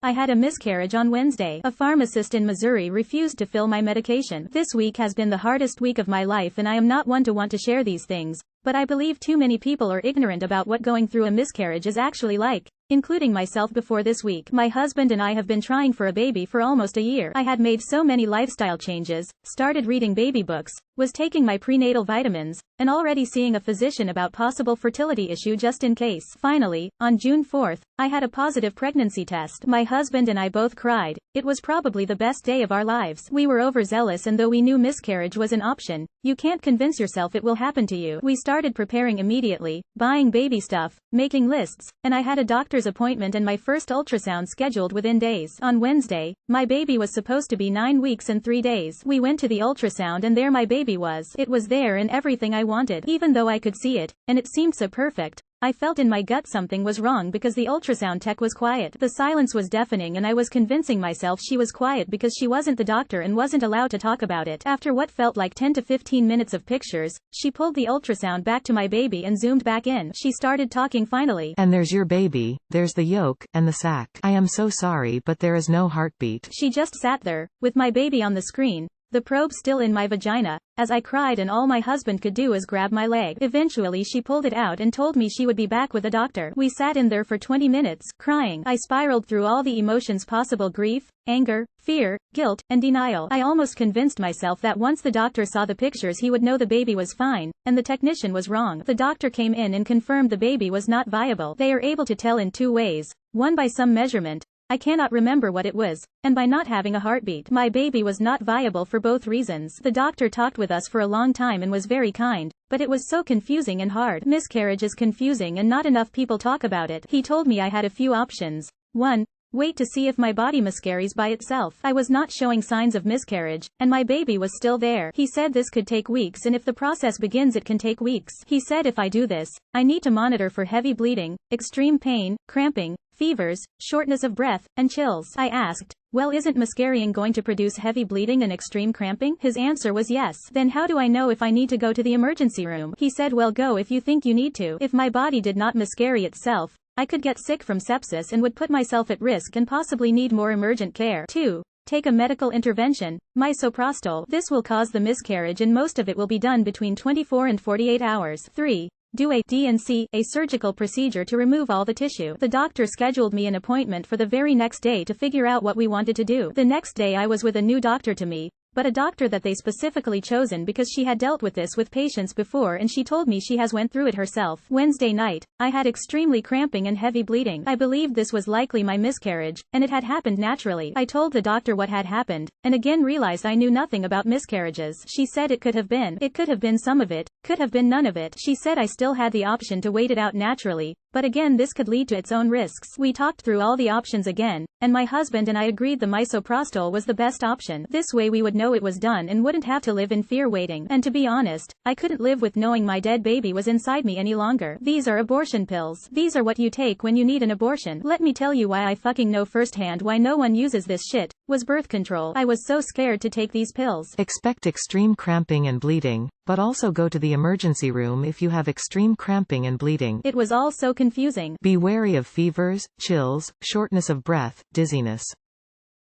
I had a miscarriage on Wednesday. A pharmacist in Missouri refused to fill my medication. This week has been the hardest week of my life, and I am not one to want to share these things, but I believe too many people are ignorant about what going through a miscarriage is actually like, including myself. Before this week, my husband and I have been trying for a baby for almost a year. I had made so many lifestyle changes, started reading baby books, was taking my prenatal vitamins, and already seeing a physician about possible fertility issue just in case. Finally, on June 4th, I had a positive pregnancy test. My husband and I both cried. It was probably the best day of our lives. We were overzealous, and though we knew miscarriage was an option, you can't convince yourself it will happen to you. We started preparing immediately, buying baby stuff, making lists, and I had a doctor's appointment and my first ultrasound scheduled within days. On Wednesday, my baby was supposed to be 9 weeks and 3 days. We went to the ultrasound and there my baby was. It was there and everything I wanted. Even though I could see it, and it seemed so perfect, I felt in my gut something was wrong because the ultrasound tech was quiet. The silence was deafening, and I was convincing myself she was quiet because she wasn't the doctor and wasn't allowed to talk about it. After what felt like 10 to 15 minutes of pictures, she pulled the ultrasound back to my baby and zoomed back in. She started talking finally. And there's your baby, there's the yolk, and the sac. I am so sorry, but there is no heartbeat. She just sat there, with my baby on the screen, the probe still in my vagina, as I cried, and all my husband could do was grab my leg. Eventually she pulled it out and told me she would be back with a doctor. We sat in there for 20 minutes, crying. I spiraled through all the emotions possible: grief, anger, fear, guilt, and denial. I almost convinced myself that once the doctor saw the pictures he would know the baby was fine, and the technician was wrong. The doctor came in and confirmed the baby was not viable. They are able to tell in 2 ways. One, by some measurement, I cannot remember what it was, and by not having a heartbeat. My baby was not viable for both reasons. The doctor talked with us for a long time and was very kind, but it was so confusing and hard. Miscarriage is confusing and not enough people talk about it. He told me I had a few options. 1. Wait to see if my body miscarries by itself. I was not showing signs of miscarriage, and my baby was still there. He said this could take weeks, and if the process begins it can take weeks. He said if I do this, I need to monitor for heavy bleeding, extreme pain, cramping, fevers, shortness of breath, and chills. I asked, well, isn't miscarrying going to produce heavy bleeding and extreme cramping? His answer was yes. Then how do I know if I need to go to the emergency room? He said, well, go if you think you need to. If my body did not miscarry itself, I could get sick from sepsis and would put myself at risk and possibly need more emergent care. 2. Take a medical intervention, misoprostol. This will cause the miscarriage, and most of it will be done between 24 and 48 hours. 3. Do a D&C, a surgical procedure to remove all the tissue. The doctor scheduled me an appointment for the very next day to figure out what we wanted to do. The next day I was with a new doctor to me, but a doctor that they specifically chosen because she had dealt with this with patients before, and she told me she has went through it herself. Wednesday night, I had extremely cramping and heavy bleeding. I believed this was likely my miscarriage, and it had happened naturally. I told the doctor what had happened, and again realized I knew nothing about miscarriages. She said it could have been some of it, could have been none of it. She said I still had the option to wait it out naturally, but again this could lead to its own risks. We talked through all the options again, and my husband and I agreed the misoprostol was the best option. This way we would know it was done and wouldn't have to live in fear waiting. And to be honest, I couldn't live with knowing my dead baby was inside me any longer. These are abortion pills. These are what you take when you need an abortion. Let me tell you why I fucking know firsthand why no one uses this shit. Was birth control. I was so scared to take these pills. Expect extreme cramping and bleeding, but also go to the emergency room if you have extreme cramping and bleeding. It was all so confusing. Be wary of fevers, chills, shortness of breath, dizziness.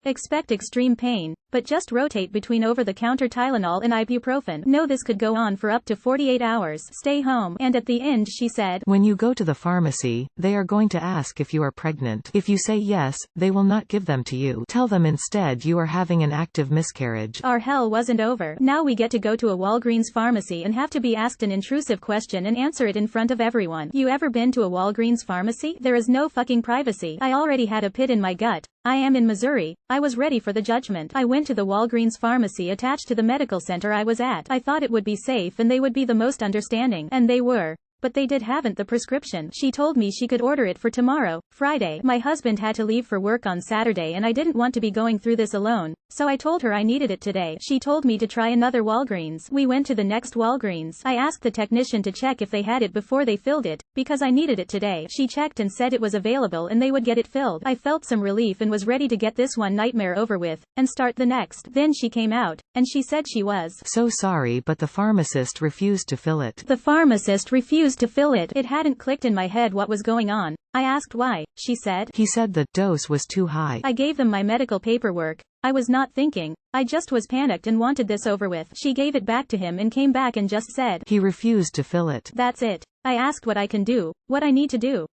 Expect extreme pain, but just rotate between over-the-counter Tylenol and ibuprofen. Know this could go on for up to 48 hours. Stay home. And at the end she said, when you go to the pharmacy, they are going to ask if you are pregnant. If you say yes, they will not give them to you. Tell them instead you are having an active miscarriage. Our hell wasn't over. Now we get to go to a Walgreens pharmacy and have to be asked an intrusive question and answer it in front of everyone. You ever been to a Walgreens pharmacy? There is no fucking privacy. I already had a pit in my gut. I am in Missouri. I was ready for the judgment. I went to the Walgreens pharmacy attached to the medical center I was at. I thought it would be safe and they would be the most understanding. And they were. But they haven't the prescription. She told me she could order it for tomorrow, Friday. My husband had to leave for work on Saturday and I didn't want to be going through this alone, so I told her I needed it today. She told me to try another Walgreens. We went to the next Walgreens. I asked the technician to check if they had it before they filled it, because I needed it today. She checked and said it was available and they would get it filled. I felt some relief and was ready to get this one nightmare over with, and start the next. Then she came out, and she said she was so sorry, but the pharmacist refused to fill it. The pharmacist refused to fill it. It hadn't clicked in my head what was going on. I asked why. She said, "He said the dose was too high." I gave them my medical paperwork. I was not thinking. I just was panicked and wanted this over with. She gave it back to him and came back and just said, "He refused to fill it." "That's it." I asked what I can do, what I need to do.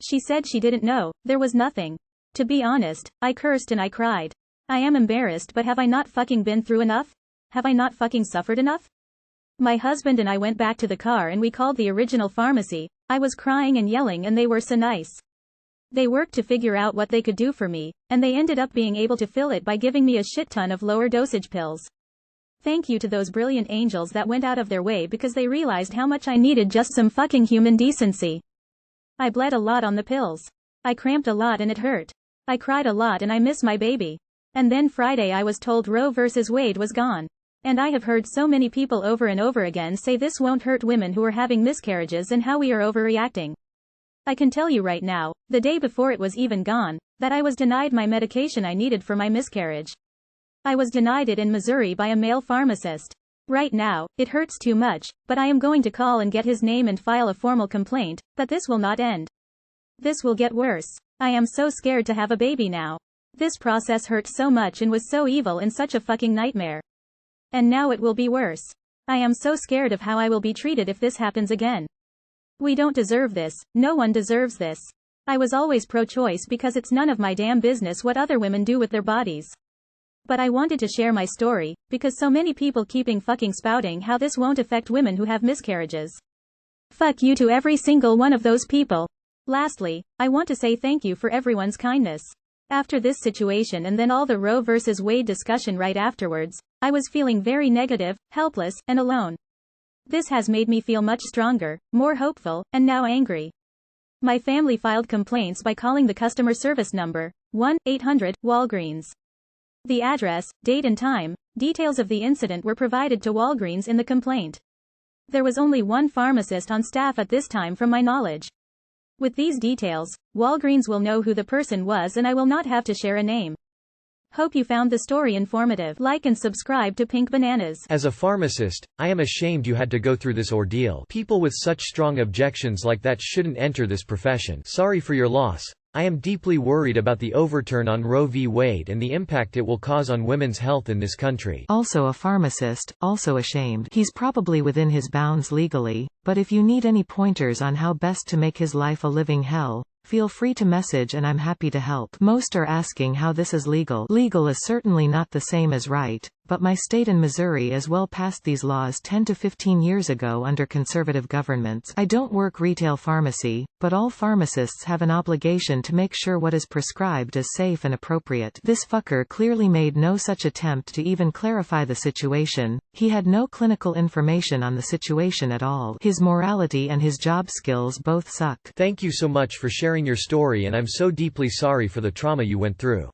She said she didn't know, there was nothing. To be honest, I cursed and I cried. I am embarrassed, but have I not fucking been through enough? Have I not fucking suffered enough? My husband and I went back to the car and we called the original pharmacy. I was crying and yelling and they were so nice. They worked to figure out what they could do for me, and they ended up being able to fill it by giving me a shit ton of lower dosage pills. Thank you to those brilliant angels that went out of their way because they realized how much I needed just some fucking human decency. I bled a lot on the pills. I cramped a lot and it hurt. I cried a lot and I miss my baby. And then Friday I was told Roe vs. Wade was gone. And I have heard so many people over and over again say this won't hurt women who are having miscarriages and how we are overreacting. I can tell you right now, the day before it was even gone, that I was denied my medication I needed for my miscarriage. I was denied it in Missouri by a male pharmacist. Right now, it hurts too much, but I am going to call and get his name and file a formal complaint, but this will not end. This will get worse. I am so scared to have a baby now. This process hurt so much and was so evil and such a fucking nightmare. And now it will be worse. I am so scared of how I will be treated if this happens again. We don't deserve this, no one deserves this. I was always pro-choice because it's none of my damn business what other women do with their bodies. But I wanted to share my story, because so many people keeping fucking spouting how this won't affect women who have miscarriages. Fuck you to every single one of those people. Lastly, I want to say thank you for everyone's kindness. After this situation and then all the Roe vs. Wade discussion right afterwards, I was feeling very negative, helpless, and alone. This has made me feel much stronger, more hopeful, and now angry. My family filed complaints by calling the customer service number, 1-800-Walgreens. The address, date and time, details of the incident were provided to Walgreens in the complaint. There was only one pharmacist on staff at this time from my knowledge. With these details, Walgreens will know who the person was and I will not have to share a name. Hope you found the story informative. Like and subscribe to Pink Bananas. As a pharmacist, I am ashamed you had to go through this ordeal. People with such strong objections like that shouldn't enter this profession. Sorry for your loss. I am deeply worried about the overturn on Roe v. Wade and the impact it will cause on women's health in this country. Also a pharmacist, also ashamed. He's probably within his bounds legally, but if you need any pointers on how best to make his life a living hell, feel free to message and I'm happy to help. Most are asking how this is legal. Legal is certainly not the same as right, but my state in Missouri as well passed these laws 10 to 15 years ago under conservative governments. I don't work retail pharmacy, but all pharmacists have an obligation to make sure what is prescribed is safe and appropriate. This fucker clearly made no such attempt to even clarify the situation. He had no clinical information on the situation at all. His morality and his job skills both suck. Thank you so much for sharing your story and I'm so deeply sorry for the trauma you went through.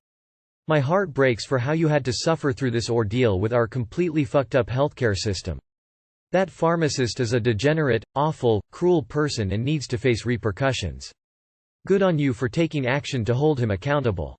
My heart breaks for how you had to suffer through this ordeal with our completely fucked up healthcare system. That pharmacist is a degenerate, awful, cruel person and needs to face repercussions. Good on you for taking action to hold him accountable.